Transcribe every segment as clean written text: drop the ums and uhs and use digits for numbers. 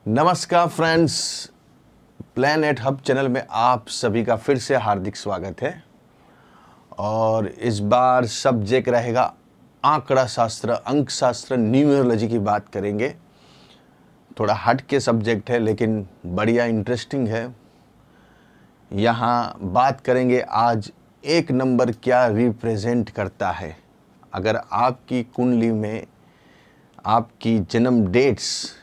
नमस्कार friends, planet hub channel में आप सभी का फिर से हार्दिक स्वागत है। और इस बार सब्जेक्ट रहेगा आंकड़ा शास्त्र, अंक शास्त्र, न्यूमरोलॉजी की बात करेंगे। थोड़ा हट के सब्जेक्ट है लेकिन बढ़िया इंटरेस्टिंग है। यहाँ बात करेंगे आज एक नंबर क्या रिप्रेजेंट करता है। अगर आपकी कुंडली में आपकी जन्म डेट्स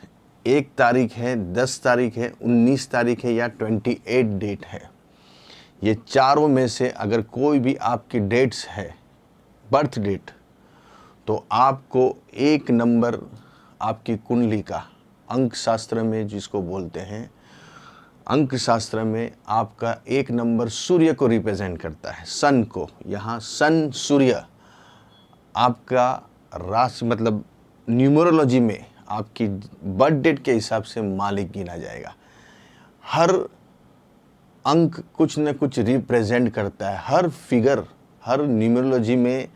1 तारीख है, 10 तारीख है, 19 तारीख है या 28 डेट है, ये चारों में से अगर कोई भी आपकी डेट्स है, बर्थ डेट, तो आपको एक नंबर आपकी कुंडली का, अंक शास्त्र में जिसको बोलते हैं, अंक शास्त्र में आपका एक नंबर सूर्य को रिप्रेजेंट करता है, सन को। यहाँ सन सूर्य आपका राशि मतलब न्यूमरोलॉजी में आपकी बर्थ डेट के हिसाब से मालिक गिना जाएगा। हर अंक कुछ न कुछ रिप्रेजेंट करता है। हर फिगर, हर न्यूमरोलॉजी में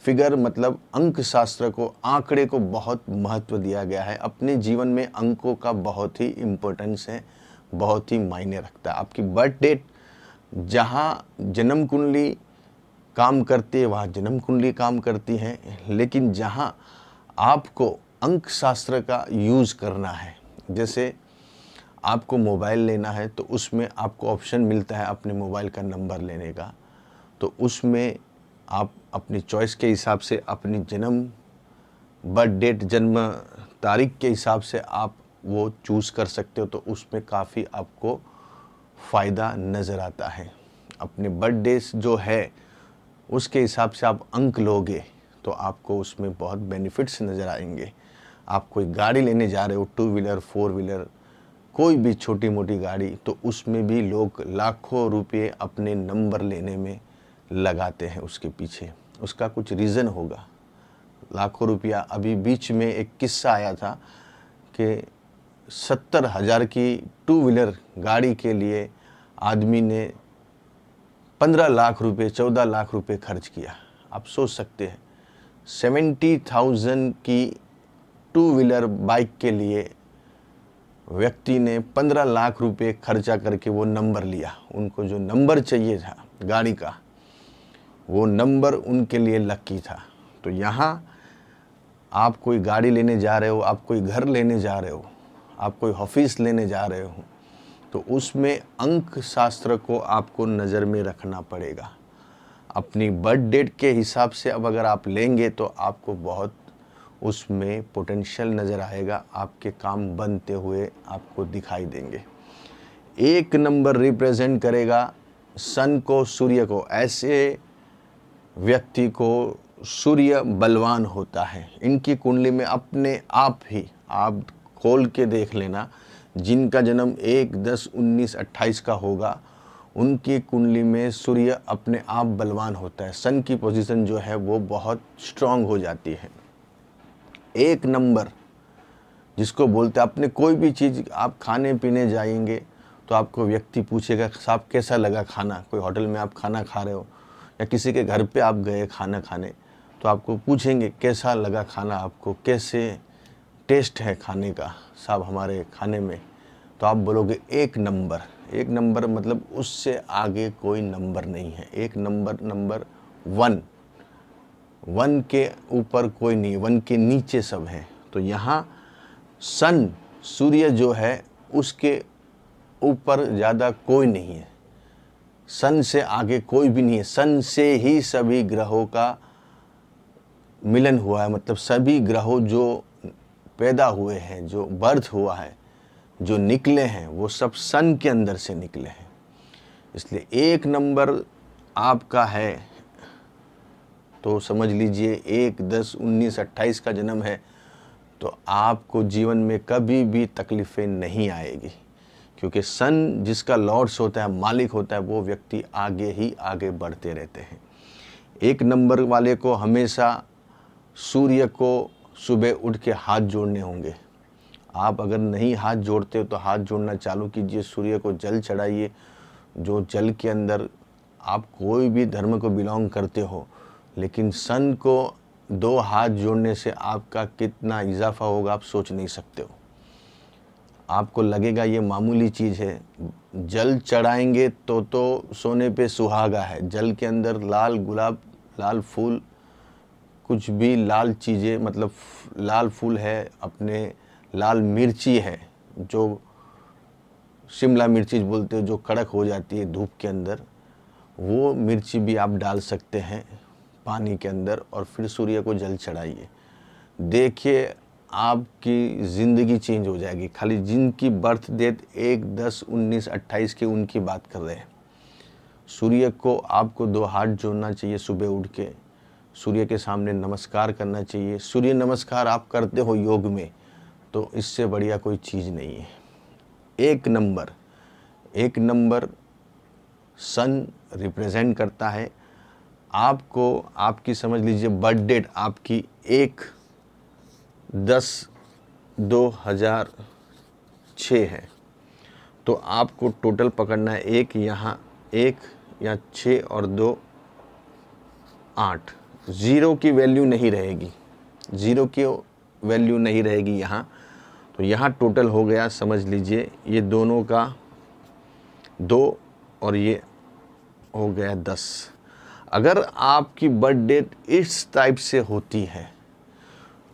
फिगर मतलब अंक शास्त्र को, आंकड़े को बहुत महत्व दिया गया है। अपने जीवन में अंकों का बहुत ही इम्पोर्टेंस है, बहुत ही मायने रखता है। आपकी बर्थ डेट जहाँ जन्म कुंडली काम करती है वहाँ जन्म कुंडली काम करती है, लेकिन जहाँ आपको अंक शास्त्र का यूज़ करना है, जैसे आपको मोबाइल लेना है तो उसमें आपको ऑप्शन मिलता है अपने मोबाइल का नंबर लेने का। तो उसमें आप अपनी चॉइस के हिसाब से अपनी जन्म बर्थ डेट, जन्म तारीख के हिसाब से आप वो चूज़ कर सकते हो। तो उसमें काफ़ी आपको फ़ायदा नज़र आता है। अपने बर्थ डेज जो है उसके हिसाब से आप अंक लोगे तो आपको उसमें बहुत बेनिफिट्स नज़र आएंगे। आप कोई गाड़ी लेने जा रहे हो, 2 व्हीलर, 4 व्हीलर, कोई भी छोटी मोटी गाड़ी, तो उसमें भी लोग लाखों रुपए अपने नंबर लेने में लगाते हैं। उसके पीछे उसका कुछ रीज़न होगा। लाखों रुपया, अभी बीच में एक किस्सा आया था कि 70,000 की 2 व्हीलर गाड़ी के लिए आदमी ने 15 लाख रुपए, 14 लाख रुपए खर्च किया। आप सोच सकते हैं 70,000 की 2 व्हीलर बाइक के लिए व्यक्ति ने 15 लाख रुपए खर्चा करके वो नंबर लिया। उनको जो नंबर चाहिए था गाड़ी का, वो नंबर उनके लिए लकी था। तो यहाँ आप कोई गाड़ी लेने जा रहे हो, आप कोई घर लेने जा रहे हो, आप कोई ऑफिस लेने जा रहे हो, तो उसमें अंक शास्त्र को आपको नज़र में रखना पड़ेगा। अपनी बर्थ डेट के हिसाब से अब अगर आप लेंगे तो आपको बहुत उसमें पोटेंशियल नज़र आएगा, आपके काम बनते हुए आपको दिखाई देंगे। एक नंबर रिप्रेजेंट करेगा सन को, सूर्य को। ऐसे व्यक्ति को सूर्य बलवान होता है। इनकी कुंडली में अपने आप ही, आप खोल के देख लेना, जिनका जन्म 1, 10, 19, 28 का होगा, उनकी कुंडली में सूर्य अपने आप बलवान होता है। सन की पोजीशन जो है वो बहुत स्ट्रांग हो जाती है। एक नंबर जिसको बोलते हैं, अपने कोई भी चीज़ आप खाने पीने जाएंगे तो आपको व्यक्ति पूछेगा साहब कैसा लगा खाना। कोई होटल में आप खाना खा रहे हो या किसी के घर पे आप गए खाना खाने, तो आपको पूछेंगे कैसा लगा खाना, आपको कैसे टेस्ट है खाने का साहब हमारे खाने में। तो आप बोलोगे एक नंबर। एक नंबर मतलब उससे आगे कोई नंबर नहीं है। एक नंबर, नंबर 1, 1 के ऊपर कोई नहीं, 1 के नीचे सब है। तो यहाँ सन, सूर्य जो है उसके ऊपर ज़्यादा कोई नहीं है, सन से आगे कोई भी नहीं है। सन से ही सभी ग्रहों का मिलन हुआ है, मतलब सभी ग्रहों जो पैदा हुए हैं, जो बर्थ हुआ है, जो निकले हैं, वो सब सन के अंदर से निकले हैं। इसलिए एक नंबर आपका है तो समझ लीजिए 1, 10, 19, 28 का जन्म है तो आपको जीवन में कभी भी तकलीफ़ें नहीं आएगी, क्योंकि सन जिसका लॉर्ड्स होता है, मालिक होता है, वो व्यक्ति आगे ही आगे बढ़ते रहते हैं। एक नंबर वाले को हमेशा सूर्य को सुबह उठ के हाथ जोड़ने होंगे। आप अगर नहीं हाथ जोड़ते हो तो हाथ जोड़ना चालू कीजिए, सूर्य को जल चढ़ाइए। जो जल के अंदर, आप कोई भी धर्म को बिलोंग करते हो, लेकिन सन को 2 हाथ जोड़ने से आपका कितना इजाफा होगा आप सोच नहीं सकते हो। आपको लगेगा ये मामूली चीज़ है, जल चढ़ाएंगे तो सोने पे सुहागा है। जल के अंदर लाल गुलाब, लाल फूल, कुछ भी लाल चीज़ें, मतलब लाल फूल है, अपने लाल मिर्ची है, जो शिमला मिर्ची बोलते हो, जो कड़क हो जाती है धूप के अंदर, वो मिर्ची भी आप डाल सकते हैं पानी के अंदर और फिर सूर्य को जल चढ़ाइए। देखिए आपकी ज़िंदगी चेंज हो जाएगी। खाली जिनकी बर्थ डेट 1, 10, 19, 28 की, उनकी बात कर रहे हैं। सूर्य को आपको 2 हाथ जोड़ना चाहिए, सुबह उठ के सूर्य के सामने नमस्कार करना चाहिए। सूर्य नमस्कार आप करते हो योग में, तो इससे बढ़िया कोई चीज़ नहीं है। एक नंबर सन रिप्रेजेंट करता है आपको। आपकी समझ लीजिए बर्थ डेट आपकी 1/10/2006 है, तो आपको टोटल पकड़ना है 1 यहाँ, 1 या 6 और 2 8। ज़ीरो की वैल्यू नहीं रहेगी, ज़ीरो की वैल्यू नहीं रहेगी यहाँ। तो यहाँ टोटल हो गया, समझ लीजिए ये दोनों का 2 और ये हो गया 10। अगर आपकी बर्थ डेट इस टाइप से होती है,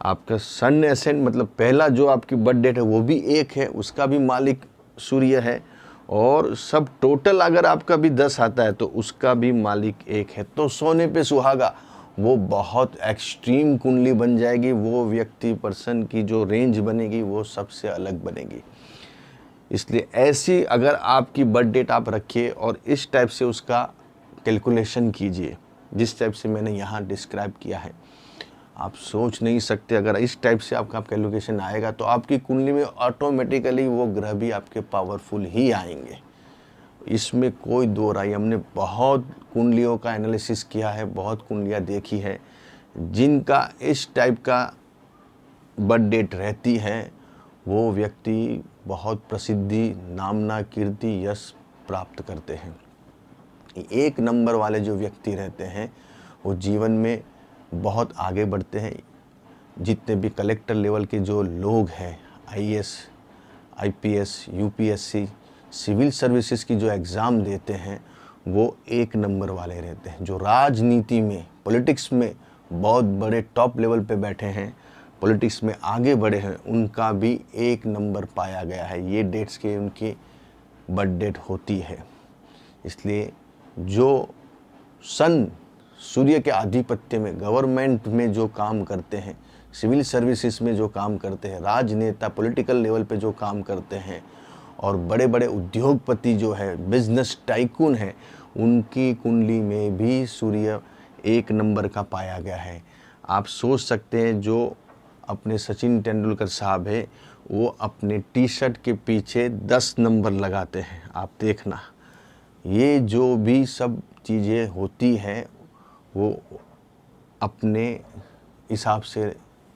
आपका सन एसेंड मतलब पहला जो आपकी बर्थ डेट है वो भी 1 है, उसका भी मालिक सूर्य है, और सब टोटल अगर आपका भी 10 आता है तो उसका भी मालिक 1 है, तो सोने पे सुहागा। वो बहुत एक्सट्रीम कुंडली बन जाएगी। वो व्यक्ति पर्सन की जो रेंज बनेगी वो सबसे अलग बनेगी। इसलिए ऐसी अगर आपकी बर्थ डेट आप रखिए और इस टाइप से उसका कैलकुलेशन कीजिए, जिस टाइप से मैंने यहाँ डिस्क्राइब किया है। आप सोच नहीं सकते, अगर इस टाइप से आपका कैलकुलेशन आएगा तो आपकी कुंडली में ऑटोमेटिकली वो ग्रह भी आपके पावरफुल ही आएंगे। इसमें कोई दो राय। हमने बहुत कुंडलियों का एनालिसिस किया है, बहुत कुंडलियाँ देखी है, जिनका इस टाइप का बर्थ डेट रहती है वो व्यक्ति बहुत प्रसिद्धि, नामना, कीर्ति, यश प्राप्त करते हैं। 1 नंबर वाले जो व्यक्ति रहते हैं वो जीवन में बहुत आगे बढ़ते हैं। जितने भी कलेक्टर लेवल के जो लोग हैं, IAS, IPS, UPSC, civil services की जो एग्ज़ाम देते हैं, वो 1 नंबर वाले रहते हैं। जो राजनीति में, पॉलिटिक्स में बहुत बड़े टॉप लेवल पे बैठे हैं, पॉलिटिक्स में आगे बढ़े हैं, उनका भी 1 नंबर पाया गया है। ये डेट्स के उनकी बर्थ डेट होती है। इसलिए जो सन सूर्य के आधिपत्य में, गवर्नमेंट में जो काम करते हैं, सिविल सर्विसेज में जो काम करते हैं, राजनेता पॉलिटिकल लेवल पे जो काम करते हैं, और बड़े बड़े उद्योगपति जो है, बिजनेस टाइकून है, उनकी कुंडली में भी सूर्य 1 नंबर का पाया गया है। आप सोच सकते हैं, जो अपने सचिन तेंदुलकर साहब है, वो अपने टी-शर्ट के पीछे 10 नंबर लगाते हैं। आप देखना, ये जो भी सब चीज़ें होती हैं वो अपने हिसाब से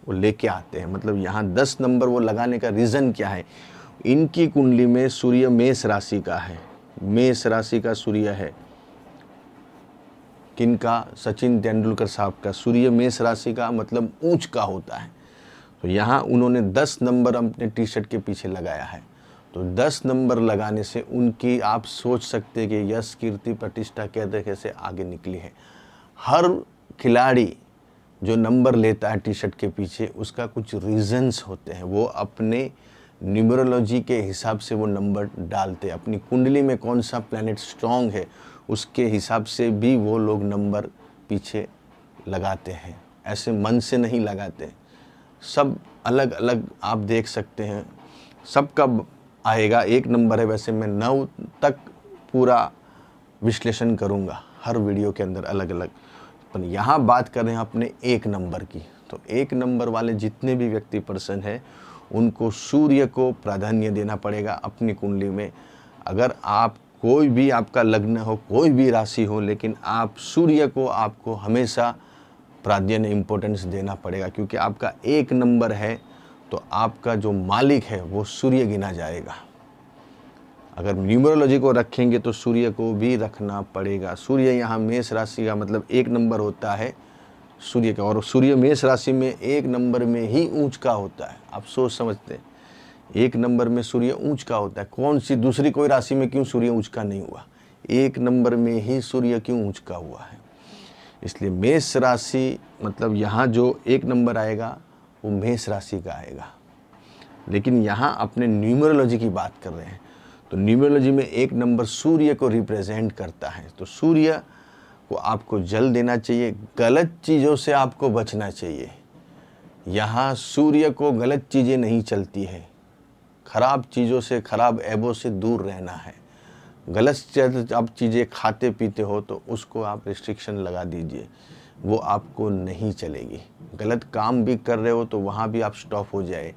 वो लेके आते हैं। मतलब यहाँ 10 नंबर वो लगाने का रीज़न क्या है? इनकी कुंडली में सूर्य मेष राशि का है, मेष राशि का सूर्य है। किनका? सचिन तेंदुलकर साहब का सूर्य मेष राशि का, मतलब ऊंच का होता है। तो यहाँ उन्होंने 10 नंबर अपने टी-शर्ट के पीछे लगाया है। तो 10 नंबर लगाने से उनकी, आप सोच सकते हैं कि यश, कीर्ति, प्रतिष्ठा कैसे कैसे आगे निकली है। हर खिलाड़ी जो नंबर लेता है टी-शर्ट के पीछे, उसका कुछ रीजंस होते हैं। वो अपने न्यूमरोलॉजी के हिसाब से वो नंबर डालते हैं। अपनी कुंडली में कौन सा प्लैनेट स्ट्रांग है, उसके हिसाब से भी वो लोग नंबर पीछे लगाते हैं। ऐसे मन से नहीं लगाते, सब अलग अलग आप देख सकते हैं। सबका आएगा, 1 नंबर है। वैसे मैं 9 तक पूरा विश्लेषण करूँगा हर वीडियो के अंदर अलग अलग, पर यहाँ बात कर रहे हैं अपने 1 नंबर की। तो 1 नंबर वाले जितने भी व्यक्ति पर्सन हैं, उनको सूर्य को प्राधान्य देना पड़ेगा अपनी कुंडली में। अगर आप कोई भी आपका लग्न हो, कोई भी राशि हो, लेकिन आप सूर्य को आपको हमेशा प्राधान्य, इम्पोर्टेंस देना पड़ेगा, क्योंकि आपका 1 नंबर है तो आपका जो मालिक है वो सूर्य गिना जाएगा। अगर न्यूमरोलॉजी को रखेंगे तो सूर्य को भी रखना पड़ेगा। सूर्य यहाँ मेष राशि का मतलब 1 नंबर होता है सूर्य का, और सूर्य मेष राशि में 1 नंबर में ही ऊंच का होता है। आप सोच समझते हैं, एक नंबर में सूर्य ऊंच का होता है। कौन सी दूसरी कोई राशि में क्यों सूर्य ऊंच का नहीं हुआ, एक नंबर में ही सूर्य क्यों ऊंच का हुआ है। इसलिए मेष राशि मतलब यहाँ जो एक नंबर आएगा वो मेष राशि का आएगा। लेकिन यहाँ अपने न्यूमरोलॉजी की बात कर रहे हैं, तो न्यूमरोलॉजी में एक नंबर सूर्य को रिप्रेजेंट करता है। तो सूर्य को आपको जल देना चाहिए, गलत चीज़ों से आपको बचना चाहिए। यहाँ सूर्य को गलत चीज़ें नहीं चलती है, खराब चीज़ों से, खराब ऐबों से दूर रहना है। गलत आप चीज़ें खाते पीते हो तो उसको आप रिस्ट्रिक्शन लगा दीजिए, वो आपको नहीं चलेगी। गलत काम भी कर रहे हो तो वहाँ भी आप स्टॉप हो जाए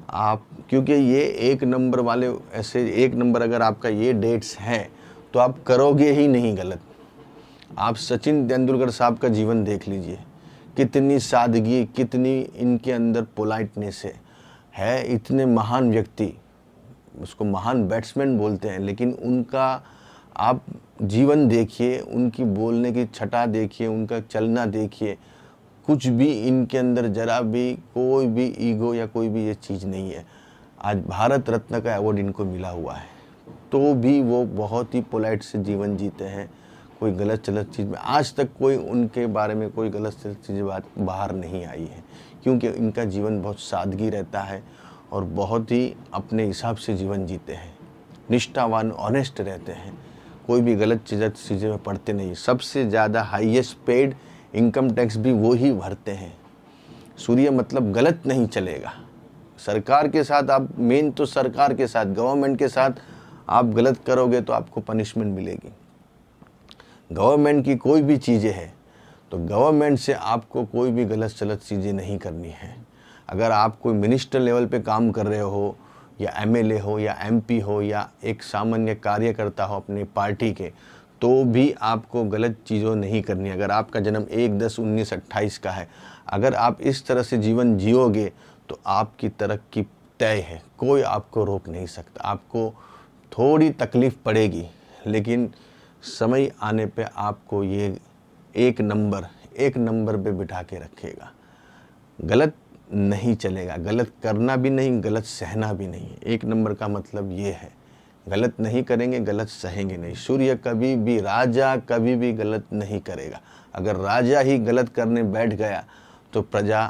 आप, क्योंकि ये एक नंबर वाले ऐसे, एक नंबर अगर आपका ये डेट्स हैं तो आप करोगे ही नहीं गलत। आप सचिन तेंदुलकर साहब का जीवन देख लीजिए, कितनी सादगी, कितनी इनके अंदर पोलाइटनेस है। इतने महान व्यक्ति, उसको महान बैट्समैन बोलते हैं, लेकिन उनका आप जीवन देखिए, उनकी बोलने की छटा देखिए, उनका चलना देखिए, कुछ भी इनके अंदर जरा भी कोई भी ईगो या कोई भी ये चीज़ नहीं है। आज भारत रत्न का अवार्ड इनको मिला हुआ है, तो भी वो बहुत ही पोलाइट से जीवन जीते हैं। कोई गलत चलत चीज़ में आज तक कोई उनके बारे में कोई गलत चीज़ बात बाहर नहीं आई है, क्योंकि इनका जीवन बहुत सादगी रहता है और बहुत ही अपने हिसाब से जीवन जीते हैं, निष्ठावान, ऑनेस्ट रहते हैं, कोई भी गलत चीज़ें में पड़ते नहीं। सबसे ज़्यादा हाईएस्ट पेड इनकम टैक्स भी वो ही भरते हैं। सूर्य मतलब गलत नहीं चलेगा। सरकार के साथ आप, मेन तो सरकार के साथ, गवर्नमेंट के साथ आप गलत करोगे तो आपको पनिशमेंट मिलेगी। गवर्नमेंट की कोई भी चीज़ें हैं तो गवर्नमेंट से आपको कोई भी गलत चलत चीज़ें नहीं करनी है। अगर आप कोई मिनिस्टर लेवल पे काम कर रहे हो या एमएलए हो या एमपी हो या एक सामान्य कार्यकर्ता हो अपनी पार्टी के, तो भी आपको गलत चीज़ों नहीं करनी। अगर आपका जन्म 1-10-19-28 का है, अगर आप इस तरह से जीवन जियोगे तो आपकी तरक्की तय है, कोई आपको रोक नहीं सकता। आपको थोड़ी तकलीफ़ पड़ेगी, लेकिन समय आने पे आपको ये एक नंबर पे बिठा के रखेगा। गलत नहीं चलेगा, गलत करना भी नहीं, गलत सहना भी नहीं। एक नंबर का मतलब ये है, गलत नहीं करेंगे, गलत सहेंगे नहीं। सूर्य कभी भी, राजा कभी भी गलत नहीं करेगा। अगर राजा ही गलत करने बैठ गया तो प्रजा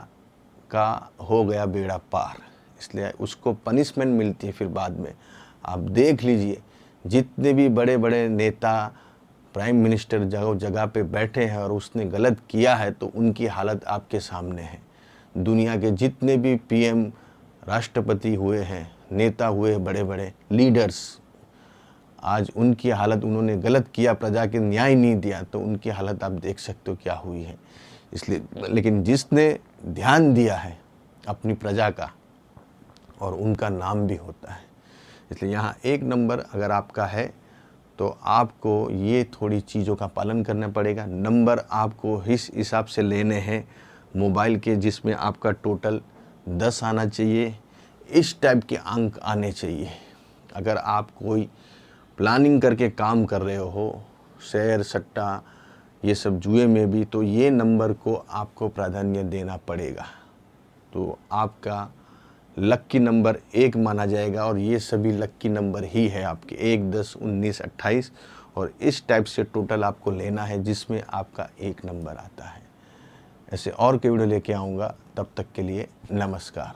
का हो गया बेड़ा पार, इसलिए उसको पनिशमेंट मिलती है फिर बाद में। आप देख लीजिए, जितने भी बड़े बड़े नेता, प्राइम मिनिस्टर जगह पे बैठे हैं और उसने गलत किया है तो उनकी हालत आपके सामने है। दुनिया के जितने भी पीएम, राष्ट्रपति हुए हैं, नेता हुए, बड़े बड़े लीडर्स, आज उनकी हालत, उन्होंने गलत किया, प्रजा के न्याय नहीं दिया, तो उनकी हालत आप देख सकते हो क्या हुई है। इसलिए, लेकिन जिसने ध्यान दिया है अपनी प्रजा का, और उनका नाम भी होता है। इसलिए यहाँ एक नंबर अगर आपका है तो आपको ये थोड़ी चीज़ों का पालन करना पड़ेगा। नंबर आपको इस हिसाब से लेने हैं मोबाइल के, जिसमें आपका टोटल 10 आना चाहिए, इस टाइप के अंक आने चाहिए। अगर आप कोई प्लानिंग करके काम कर रहे हो, शेयर सट्टा ये सब जुए में भी, तो ये नंबर को आपको प्राधान्य देना पड़ेगा। तो आपका लक्की नंबर 1 माना जाएगा, और ये सभी लक्की नंबर ही है आपके 1, 10, 19, 28, और इस टाइप से टोटल आपको लेना है जिसमें आपका 1 नंबर आता है। ऐसे और के वीडियो लेके आऊँगा, तब तक के लिए नमस्कार।